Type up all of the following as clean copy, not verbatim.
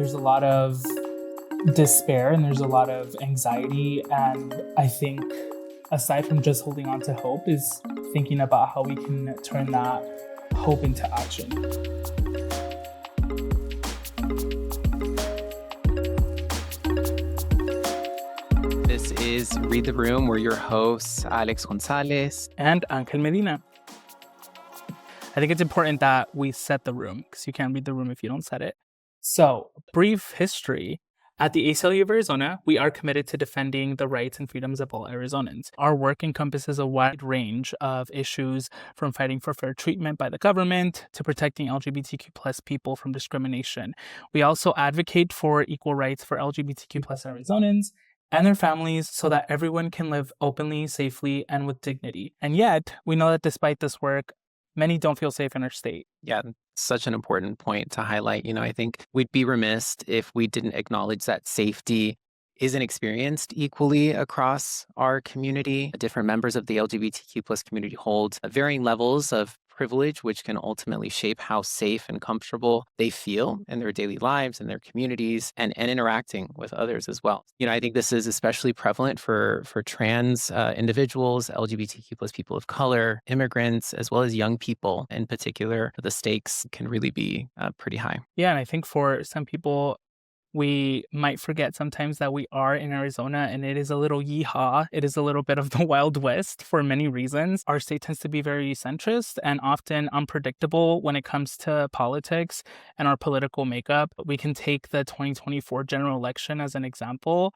there's a lot of despair and there's a lot of anxiety. And I think aside from just holding on to hope is thinking about how we can turn that hope into action. This is Read the Room. We're your hosts, Alex Gonzalez and Angel Medina. I think it's important that we set the room because you can't read the room if you don't set it. So, brief history. At the ACLU of Arizona, we are committed to defending the rights and freedoms of all Arizonans. Our work encompasses a wide range of issues, from fighting for fair treatment by the government to protecting LGBTQ plus people from discrimination. We also advocate for equal rights for LGBTQ plus Arizonans and their families so that everyone can live openly, safely, and with dignity. And yet, we know that despite this work, many don't feel safe in our state. Yeah, such an important point to highlight. I think we'd be remiss if we didn't acknowledge that safety isn't experienced equally across our community. Different members of the LGBTQ plus community hold varying levels of privilege, which can ultimately shape how safe and comfortable they feel in their daily lives and their communities and interacting with others as well. I think this is especially prevalent for trans individuals, LGBTQ plus people of color, immigrants, as well as young people in particular. The stakes can really be pretty high. Yeah, and I think for some people, we might forget sometimes that we are in Arizona and it is a little yeehaw. It is a little bit of the Wild West for many reasons. Our state tends to be very centrist and often unpredictable when it comes to politics and our political makeup. We can take the 2024 general election as an example.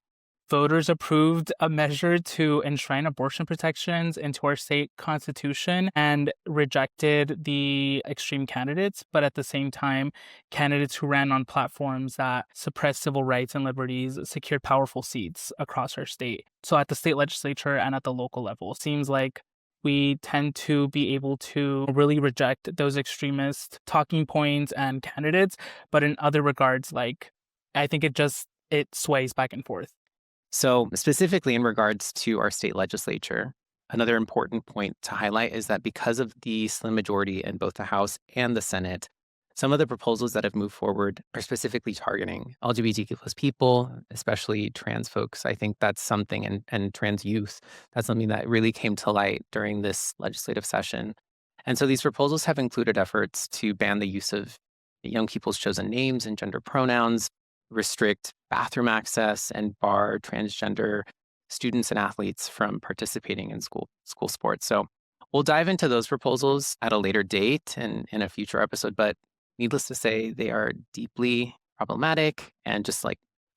Voters approved a measure to enshrine abortion protections into our state constitution and rejected the extreme candidates. But at the same time, candidates who ran on platforms that suppressed civil rights and liberties secured powerful seats across our state. So at the state legislature and at the local level, it seems like we tend to be able to really reject those extremist talking points and candidates. But in other regards, I think it sways back and forth. So specifically in regards to our state legislature, another important point to highlight is that because of the slim majority in both the House and the Senate, some of the proposals that have moved forward are specifically targeting LGBTQ plus people, especially trans folks. I think that's something, and trans youth, that's something that really came to light during this legislative session. And so these proposals have included efforts to ban the use of young people's chosen names and gender pronouns, restrict bathroom access, and bar transgender students and athletes from participating in school sports. So we'll dive into those proposals at a later date and in a future episode, but needless to say, they are deeply problematic and just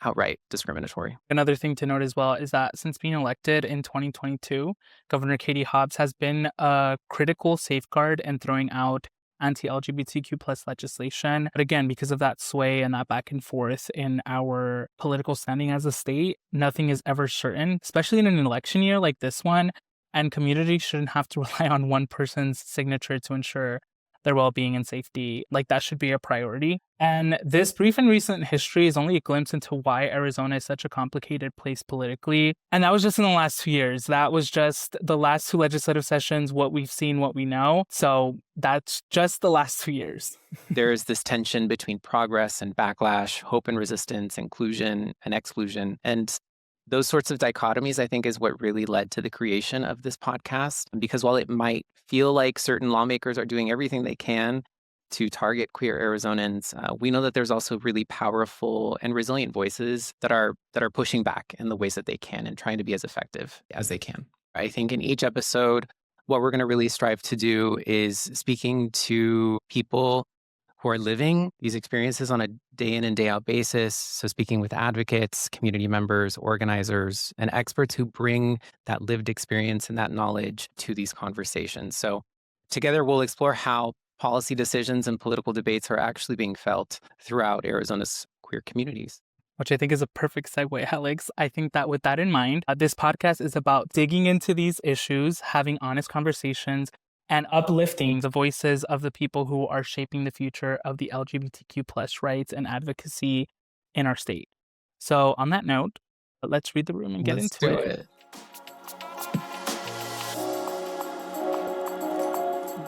outright discriminatory. Another thing to note as well is that since being elected in 2022, Governor Katie Hobbs has been a critical safeguard in throwing out anti-LGBTQ plus legislation. But again, because of that sway and that back and forth in our political standing as a state, nothing is ever certain, especially in an election year like this one. And communities shouldn't have to rely on one person's signature to ensure their well-being and safety. That should be a priority. And this brief and recent history is only a glimpse into why Arizona is such a complicated place politically. And that was just in the last 2 years. That was just the last 2 legislative sessions, what we've seen, what we know. So that's just the last 2 years. There's this tension between progress and backlash, hope and resistance, inclusion and exclusion. And those sorts of dichotomies, I think, is what really led to the creation of this podcast. Because while it might feel like certain lawmakers are doing everything they can to target queer Arizonans, we know that there's also really powerful and resilient voices that are pushing back in the ways that they can and trying to be as effective as they can. I think in each episode, what we're going to really strive to do is speaking to people who are living these experiences on a day in and day out basis. So speaking with advocates, community members, organizers, and experts who bring that lived experience and that knowledge to these conversations. So together we'll explore how policy decisions and political debates are actually being felt throughout Arizona's queer communities. Which I think is a perfect segue, Alex. I think that with that in mind, this podcast is about digging into these issues, having honest conversations, and uplifting the voices of the people who are shaping the future of the LGBTQ plus rights and advocacy in our state. So on that note, let's read the room and get into it.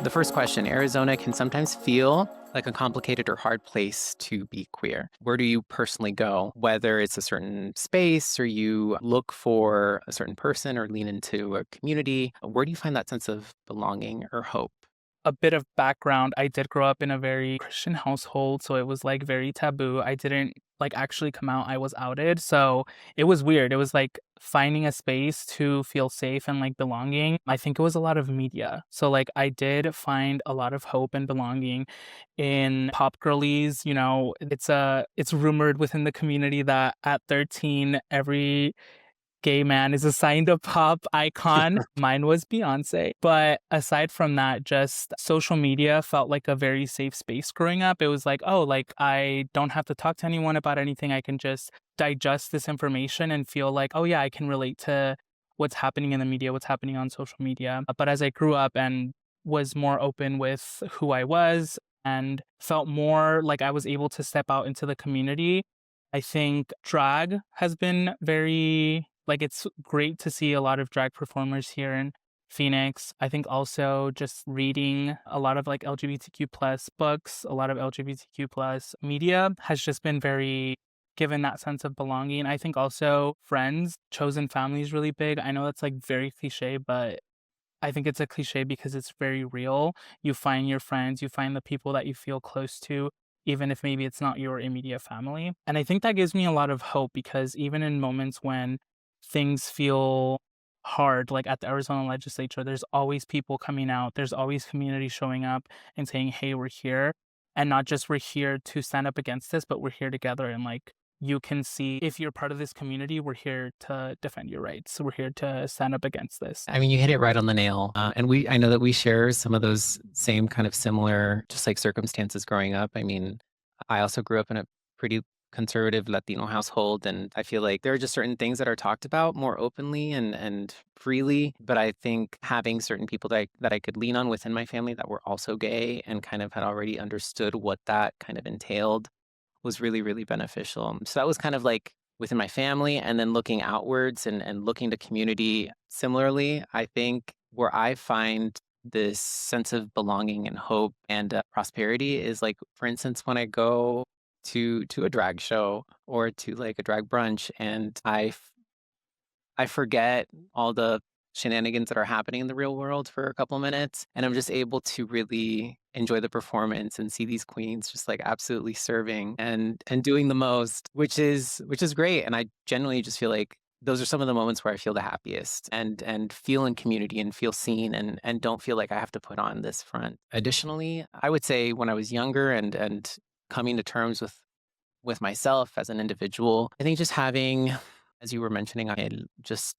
The first question: Arizona can sometimes feel like a complicated or hard place to be queer. Where do you personally go? Whether it's a certain space or you look for a certain person or lean into a community, where do you find that sense of belonging or hope? A bit of background, I did grow up in a very Christian household, so it was, like, very taboo. I didn't, like, actually come out, I was outed, so it was weird. It was, like, finding a space to feel safe and, like, belonging. I think it was a lot of media. So, like, I did find a lot of hope and belonging in pop girlies, it's rumored within the community that at 13, every gay man is assigned a pop icon. Mine was Beyonce. But aside from that, just social media felt like a very safe space growing up. It was like, oh, like I don't have to talk to anyone about anything. I can just digest this information and feel like, oh, yeah, I can relate to what's happening in the media, what's happening on social media. But as I grew up and was more open with who I was and felt more like I was able to step out into the community, I think drag has been very like, it's great to see a lot of drag performers here in Phoenix. I think also just reading a lot of, like, LGBTQ plus books, a lot of LGBTQ plus media has just been very given that sense of belonging. I think also friends, chosen family is really big. I know that's, like, very cliché, but I think it's a cliche because it's very real. You find your friends, you find the people that you feel close to, even if maybe it's not your immediate family. And I think that gives me a lot of hope because even in moments when things feel hard, like at the Arizona legislature, there's always people coming out, there's always community showing up and saying, hey, we're here. And not just we're here to stand up against this, but we're here together and like you can see if you're part of this community, we're here to defend your rights. We're here to stand up against this. I mean, you hit it right on the nail. I know that we share some of those same kind of similar, just like circumstances growing up. I mean, I also grew up in a pretty conservative Latino household, and I feel like there are just certain things that are talked about more openly and freely. But I think having certain people that I could lean on within my family that were also gay and kind of had already understood what that kind of entailed was really, really beneficial. So that was kind of like within my family and then looking outwards and looking to community similarly. I think where I find this sense of belonging and hope and prosperity is like, for instance, when I go to a drag show or to like a drag brunch and I forget all the shenanigans that are happening in the real world for a couple minutes, and I'm just able to really enjoy the performance and see these queens just, like, absolutely serving and doing the most, which is great, and I genuinely just feel like those are some of the moments where I feel the happiest and feel in community and feel seen and don't feel like I have to put on this front. Additionally, I would say when I was younger and coming to terms with myself as an individual, I think just having, as you were mentioning, just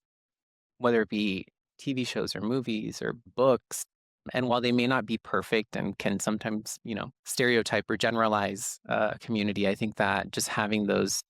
whether it be TV shows or movies or books. And while they may not be perfect and can sometimes, stereotype or generalize a community, I think that just having those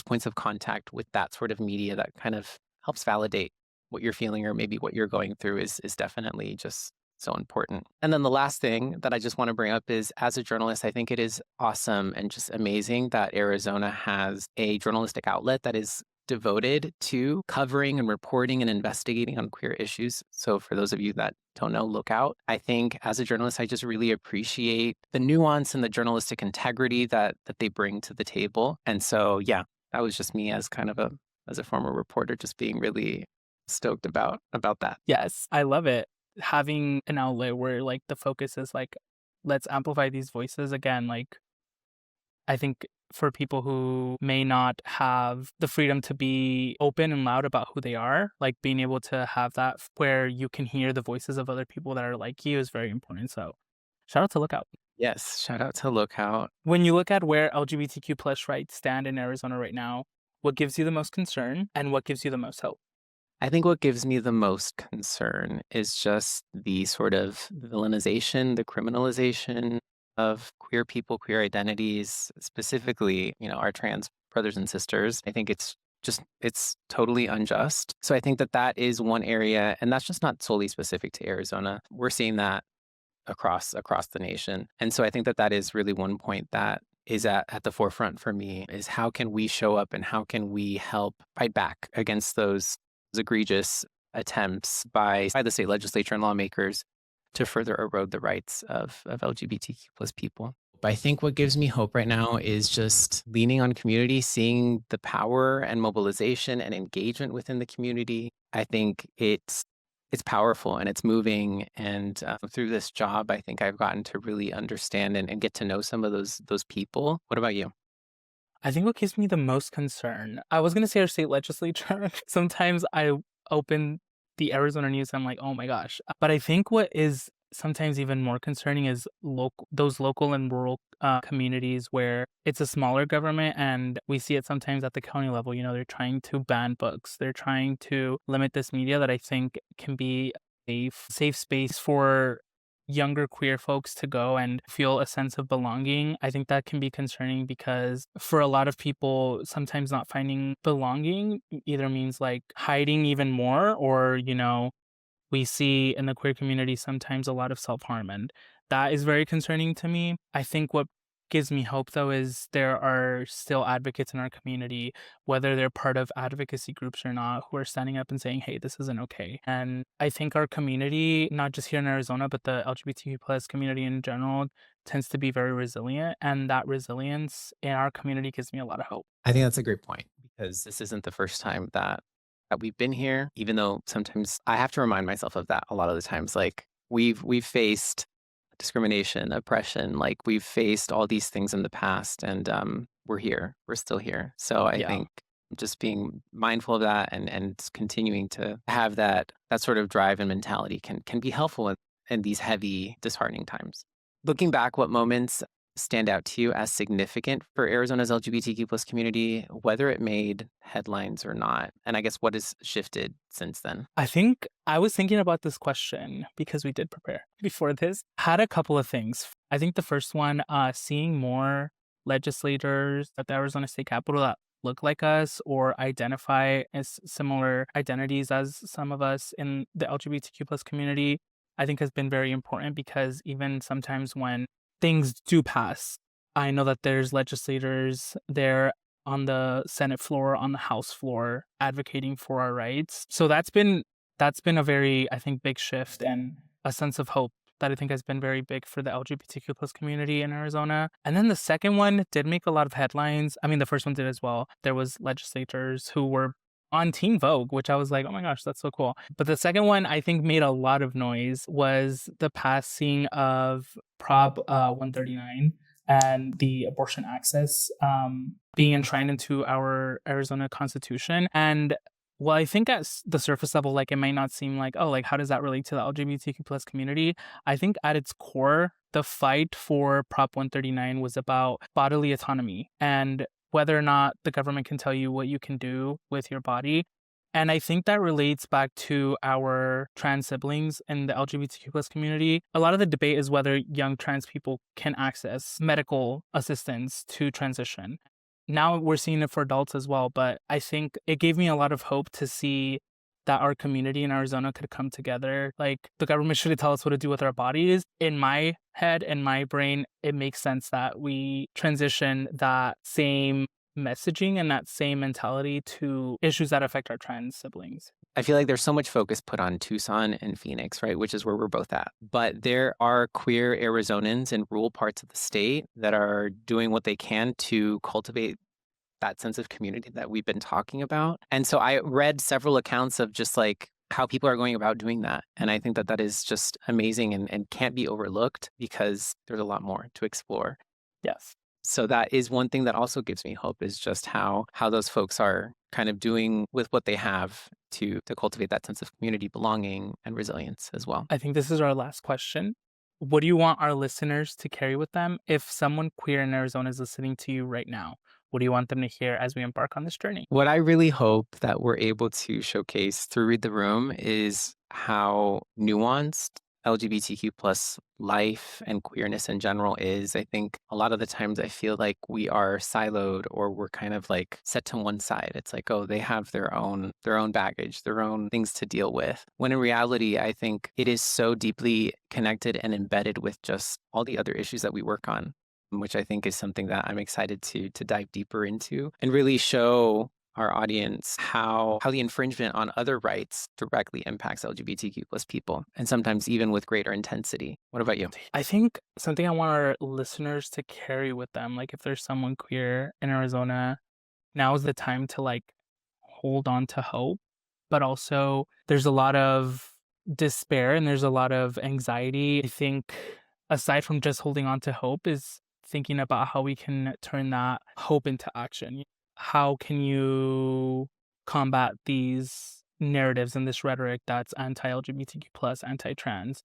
points of contact with that sort of media that kind of helps validate what you're feeling or maybe what you're going through is definitely just so important. And then the last thing that I just want to bring up is as a journalist, I think it is awesome and just amazing that Arizona has a journalistic outlet that is devoted to covering and reporting and investigating on queer issues. So for those of you that don't know, look out. I think as a journalist, I just really appreciate the nuance and the journalistic integrity that they bring to the table. And so yeah, that was just me as kind of a former reporter just being really stoked about that. Yes, I love it. Having an outlet where like the focus is like, let's amplify these voices again. Like, I think for people who may not have the freedom to be open and loud about who they are, like being able to have that where you can hear the voices of other people that are like you is very important. So shout out to Lookout. Yes, shout out to Lookout. When you look at where LGBTQ plus rights stand in Arizona right now, what gives you the most concern and what gives you the most hope? I think what gives me the most concern is just the sort of villainization, the criminalization of queer people, queer identities, specifically, our trans brothers and sisters. I think it's totally unjust. So I think that is one area, and that's just not solely specific to Arizona. We're seeing that across the nation. And so I think that is really one point that is at the forefront for me is how can we show up and how can we help fight back against those egregious attempts by the state legislature and lawmakers to further erode the rights of LGBTQ plus people. I think what gives me hope right now is just leaning on community, seeing the power and mobilization and engagement within the community. I think it's powerful and it's moving. And through this job, I think I've gotten to really understand and get to know some of those people. What about you? I think what gives me the most concern, I was gonna say our state legislature. Sometimes I open the Arizona news, I'm like, oh my gosh. But I think what is sometimes even more concerning is those local and rural communities where it's a smaller government, and we see it sometimes at the county level. They're trying to ban books, they're trying to limit this media that I think can be safe space for younger queer folks to go and feel a sense of belonging. I think that can be concerning because for a lot of people, sometimes not finding belonging either means like hiding even more, or, we see in the queer community sometimes a lot of self harm. And that is very concerning to me. I think what gives me hope, though, is there are still advocates in our community, whether they're part of advocacy groups or not, who are standing up and saying, hey, this isn't okay. And I think our community, not just here in Arizona, but the LGBTQ plus community in general, tends to be very resilient. And that resilience in our community gives me a lot of hope. I think that's a great point because this isn't the first time that we've been here, even though sometimes I have to remind myself of that a lot of the times. Like we've faced discrimination, oppression, like we've faced all these things in the past and we're here. We're still here. So I Yeah. think just being mindful of that and continuing to have that sort of drive and mentality can be helpful in these heavy, disheartening times. Looking back, what moments stand out to you as significant for Arizona's LGBTQ plus community, whether it made headlines or not? And I guess what has shifted since then? I think I was thinking about this question because we did prepare before this. Had a couple of things. I think the first one, seeing more legislators at the Arizona State Capitol that look like us or identify as similar identities as some of us in the LGBTQ plus community, I think has been very important because even sometimes when things do pass, I know that there's legislators there on the Senate floor, on the House floor, advocating for our rights. So that's been a very, I think, big shift and a sense of hope that I think has been very big for the LGBTQ plus community in Arizona. And then the second one did make a lot of headlines. I mean, the first one did as well. There was legislators who were on Teen Vogue, which I was like, oh my gosh, that's so cool. But the second one I think made a lot of noise was the passing of Prop 139 and the abortion access being enshrined into our Arizona Constitution. And well, I think at the surface level, like it might not seem like, oh, like how does that relate to the LGBTQ plus community? I think at its core, the fight for Prop 139 was about bodily autonomy and whether or not the government can tell you what you can do with your body. And I think that relates back to our trans siblings in the LGBTQ plus community. A lot of the debate is whether young trans people can access medical assistance to transition. Now we're seeing it for adults as well, but I think it gave me a lot of hope to see that our community in Arizona could come together. Like the government shouldn't tell us what to do with our bodies. In my head, in my brain, it makes sense that we transition that same messaging and that same mentality to issues that affect our trans siblings. I feel like there's so much focus put on Tucson and Phoenix, right? Which is where we're both at. But there are queer Arizonans in rural parts of the state that are doing what they can to cultivate that sense of community that we've been talking about. And so I read several accounts of just like how people are going about doing that. And I think that that is just amazing and can't be overlooked because there's a lot more to explore. Yes. So that is one thing that also gives me hope is just how those folks are kind of doing with what they have to cultivate that sense of community belonging and resilience as well. I think this is our last question. What do you want our listeners to carry with them if someone queer in Arizona is listening to you right now? What do you want them to hear as we embark on this journey? What I really hope that we're able to showcase through Read the Room is how nuanced LGBTQ plus life and queerness in general is. I think a lot of the times I feel like we are siloed or we're kind of like set to one side. It's like, oh, they have their own baggage, their own things to deal with. When in reality, I think it is so deeply connected and embedded with just all the other issues that we work on, which I think is something that I'm excited to dive deeper into and really show our audience how the infringement on other rights directly impacts LGBTQ plus people, and sometimes even with greater intensity. What about you? I think something I want our listeners to carry with them, like if there's someone queer in Arizona, now is the time to like hold on to hope. But also, there's a lot of despair and there's a lot of anxiety. I think aside from just holding on to hope is thinking about how we can turn that hope into action. How can you combat these narratives and this rhetoric that's anti-LGBTQ plus, anti-trans?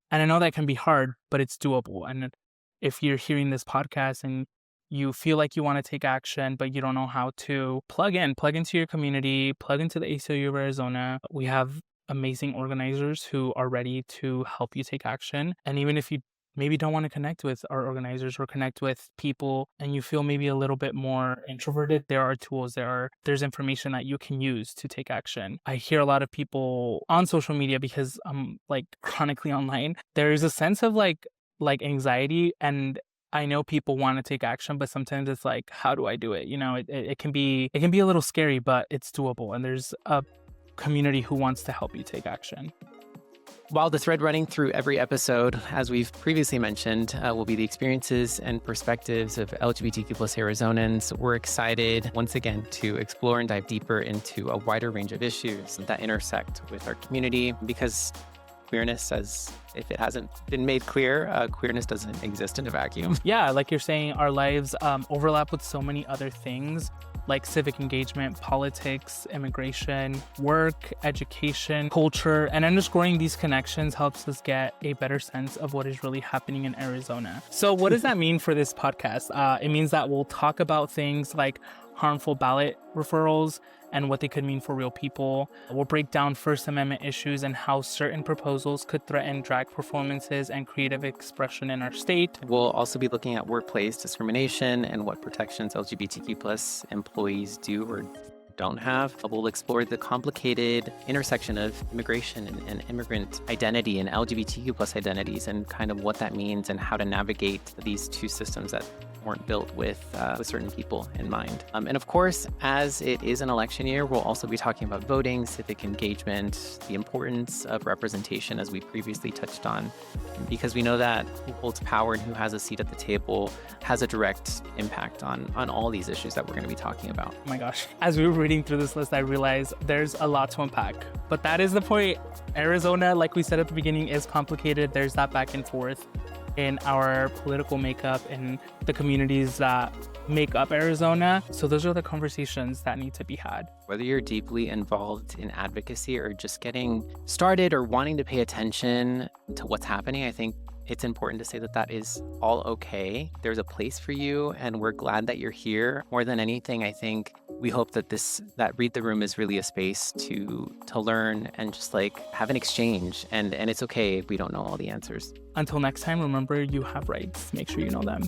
And I know that can be hard, but it's doable. And if you're hearing this podcast and you feel like you want to take action, but you don't know how to, plug into your community, plug into the ACLU of Arizona. We have amazing organizers who are ready to help you take action. And even if you maybe don't want to connect with our organizers or connect with people and you feel maybe a little bit more introverted, there are tools, there's information that you can use to take action. I hear a lot of people on social media, because I'm like chronically online, there is a sense of like anxiety, and I know people want to take action, but sometimes it's like, how do I do it? It can be a little scary, but it's doable, and there's a community who wants to help you take action. While the thread running through every episode, as we've previously mentioned, will be the experiences and perspectives of LGBTQ plus Arizonans. We're excited once again to explore and dive deeper into a wider range of issues that intersect with our community, because queerness, as if it hasn't been made clear, queerness doesn't exist in a vacuum. Yeah, like you're saying, our lives overlap with so many other things, like civic engagement, politics, immigration, work, education, culture, and underscoring these connections helps us get a better sense of what is really happening in Arizona. So what does that mean for this podcast? It means that we'll talk about things like harmful ballot referrals and what they could mean for real people. We'll break down First Amendment issues and how certain proposals could threaten drag performances and creative expression in our state. We'll also be looking at workplace discrimination and what protections LGBTQ plus employees do or don't have. We'll explore the complicated intersection of immigration and immigrant identity and LGBTQ plus identities, and kind of what that means and how to navigate these two systems that weren't built with certain people in mind. And of course, as it is an election year, we'll also be talking about voting, civic engagement, the importance of representation, as we previously touched on, because we know that who holds power and who has a seat at the table has a direct impact on all these issues that we're going to be talking about. Oh my gosh. As we were reading through this list, I realized there's a lot to unpack. But that is the point. Arizona, like we said at the beginning, is complicated. There's that back and forth in our political makeup and the communities that make up Arizona. So those are the conversations that need to be had. Whether you're deeply involved in advocacy or just getting started or wanting to pay attention to what's happening, I think it's important to say that that is all okay. There's a place for you, and we're glad that you're here. More than anything, I think we hope that that Read the Room is really a space to learn and just like have an exchange. And it's okay if we don't know all the answers. Until next time, remember, you have rights. Make sure you know them.